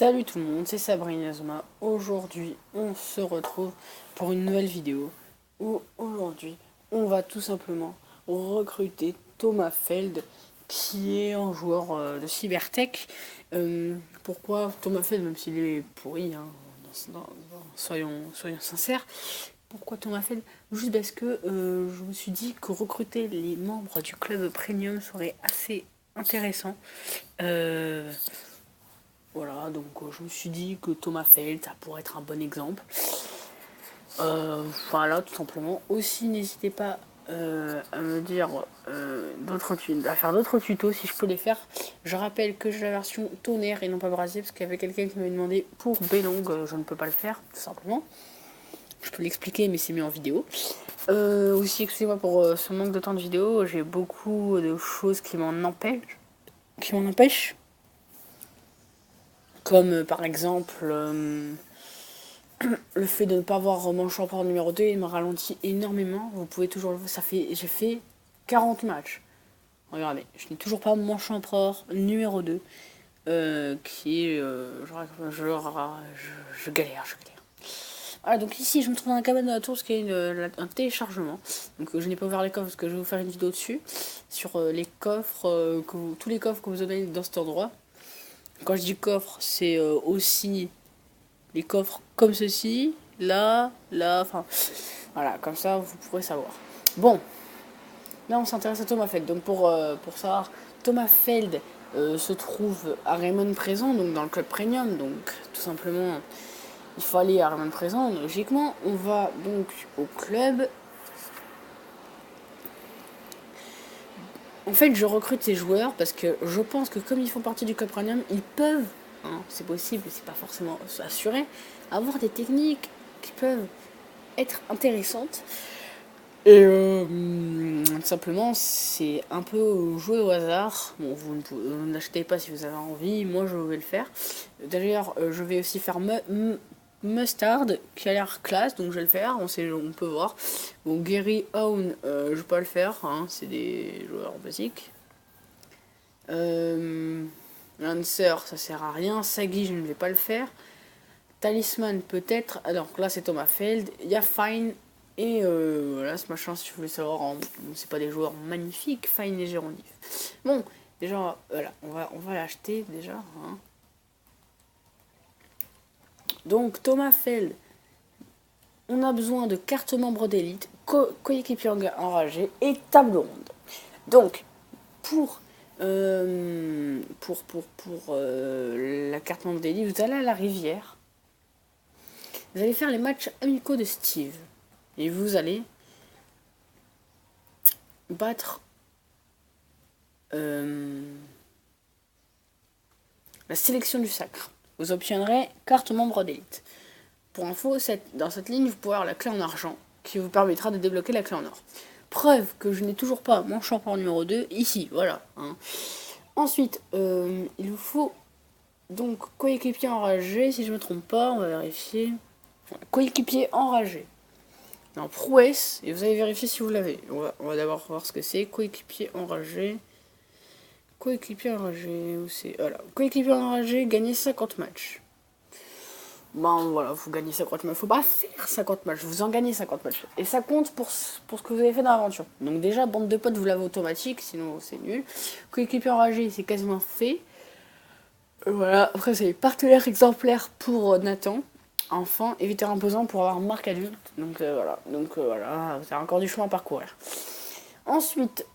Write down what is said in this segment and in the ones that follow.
Salut tout le monde, c'est Sabrina Azuma. Aujourd'hui, on se retrouve pour une nouvelle vidéo où aujourd'hui, on va tout simplement recruter Thomas Feld, qui est un joueur de Cybertech. Pourquoi Thomas Feld, même s'il est pourri, hein, soyons sincères. Pourquoi Thomas Feld? Juste parce que je me suis dit que recruter les membres du club premium serait assez intéressant. Voilà, donc je me suis dit que Thomas Feld, ça pourrait être un bon exemple. Voilà, tout simplement. Aussi, n'hésitez pas à me dire à faire d'autres tutos si je peux les faire. Je rappelle que j'ai la version tonnerre et non pas brasier, parce qu'il y avait quelqu'un qui m'avait demandé pour Belong, je ne peux pas le faire, tout simplement. Je peux l'expliquer, mais c'est mieux en vidéo. Aussi, excusez-moi pour ce manque de temps de vidéo, j'ai beaucoup de choses qui m'en empêchent. Comme par exemple le fait de ne pas avoir mon champion numéro 2, il m'a ralenti énormément. Vous pouvez toujours le voir, j'ai fait 40 matchs. Regardez, je n'ai toujours pas mon champion numéro 2. Qui est. Je galère. Voilà, donc ici je me trouve dans la cabane de la tour, ce qui est un téléchargement. Donc je n'ai pas ouvert les coffres parce que je vais vous faire une vidéo dessus. Sur les coffres, tous les coffres que vous avez dans cet endroit. Quand je dis coffre, c'est aussi les coffres comme ceci, là, enfin, voilà, comme ça vous pourrez savoir. Bon, là on s'intéresse à Thomas Feld. Donc pour savoir, Thomas Feld se trouve à Raymond Présent, donc dans le club premium. Donc tout simplement, il faut aller à Raymond Présent. Logiquement, on va donc au club. En fait, je recrute ces joueurs parce que je pense que comme ils font partie du club premium, ils peuvent, hein, c'est possible, c'est pas forcément assuré, avoir des techniques qui peuvent être intéressantes. Et simplement, c'est un peu jouer au hasard. Bon, vous n'achetez pas si vous avez envie, moi je vais le faire. D'ailleurs, je vais aussi faire Mustard, qui a l'air classe, donc je vais le faire, on peut voir. Bon, Gary Owen, je vais pas le faire, hein, c'est des joueurs basiques. Lancer, ça sert à rien. Sagi, je ne vais pas le faire. Talisman, peut-être. Alors là, c'est Thomas Feld. Il y a Fine. Et voilà, ce machin, si vous voulez savoir, c'est pas des joueurs magnifiques, Fine et Gérondif. Bon, déjà, voilà, on va l'acheter déjà. Hein. Donc, Thomas Feld, on a besoin de carte membre d'élite, coéquipier enragé et table ronde. Donc, pour la carte membre d'élite, vous allez à la rivière. Vous allez faire les matchs amicaux de Steve. Et vous allez battre la sélection du sacre. Vous obtiendrez carte membre d'élite. Pour info, dans cette ligne, vous pourrez avoir la clé en argent qui vous permettra de débloquer la clé en or. Preuve que je n'ai toujours pas mon champion numéro 2 ici, voilà. Hein. Ensuite, il vous faut donc coéquipier enragé, si je ne me trompe pas, on va vérifier. Coéquipier enragé. En prouesse, et vous allez vérifier si vous l'avez. On va d'abord voir ce que c'est. Coéquipier enragé. Coéquipier enragé, où c'est? Voilà. Coéquipier enragé, gagner 50 matchs. Bon, voilà, vous gagnez 50 matchs. Faut pas faire 50 matchs, vous en gagnez 50 matchs. Et ça compte pour ce que vous avez fait dans l'aventure. Donc, déjà, bande de potes, vous l'avez automatique, sinon c'est nul. Coéquipier enragé, c'est quasiment fait. Voilà, après, c'est les partenaires exemplaires pour Nathan. Enfin, éviter imposant pour avoir marque adulte. Donc voilà, c'est encore du chemin à parcourir. Ensuite,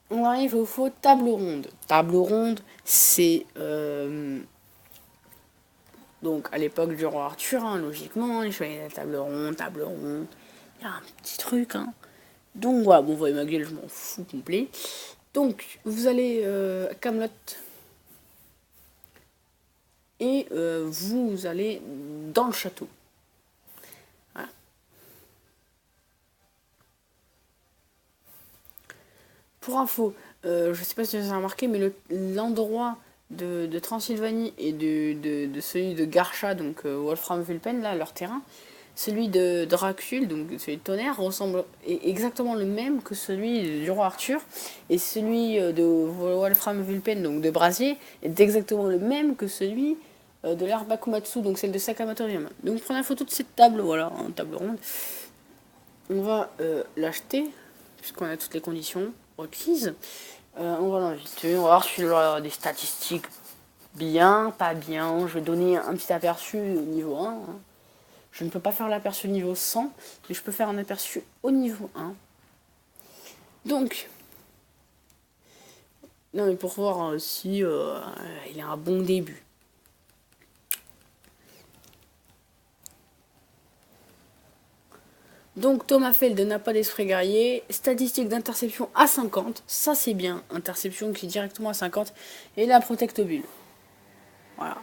on arrive au faux table ronde. Table ronde, c'est donc à l'époque du roi Arthur, hein, logiquement, les chevaliers de la table ronde, il y a un petit truc, hein. Donc voilà, bon, vous voyez ma gueule, je m'en fous complet. Donc, vous allez à Camelot. Et vous allez dans le château. Voilà. Pour info, je sais pas si vous avez remarqué, mais l'endroit de Transylvanie et de celui de Garcha, donc Wolfram Vulpen, là, leur terrain, celui de Dracul, donc celui de Tonnerre, est exactement le même que celui du roi Arthur, et celui de Wolfram Vulpen, donc de Brasier, est exactement le même que celui de l'ère Bakumatsu, donc celle de Sakamoto Ryama. Donc prenez la photo de cette table, voilà, une table ronde. On va l'acheter, puisqu'on a toutes les conditions requises. On va l'inviter, on va voir s'il a des statistiques bien, pas bien. Je vais donner un petit aperçu au niveau 1. Hein. Je ne peux pas faire l'aperçu au niveau 100, mais je peux faire un aperçu au niveau 1. Donc, non mais pour voir si il a un bon début. Donc Thomas Feld n'a pas d'esprit guerrier, statistique d'interception à 50, ça c'est bien, interception qui est directement à 50, et la protecte bulle. Voilà.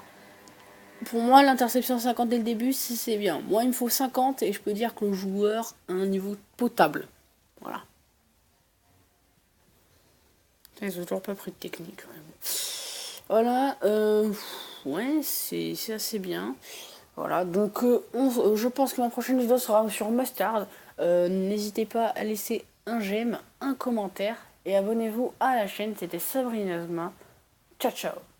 Pour moi, l'interception 50 dès le début, c'est bien. Moi, il me faut 50 et je peux dire que le joueur a un niveau potable. Voilà. Ils ont toujours pas pris de technique. Voilà. Ouais, c'est assez bien. Voilà, donc je pense que ma prochaine vidéo sera sur Mustard. N'hésitez pas à laisser un j'aime, un commentaire et abonnez-vous à la chaîne. C'était Sabrina Zma. Ciao ciao.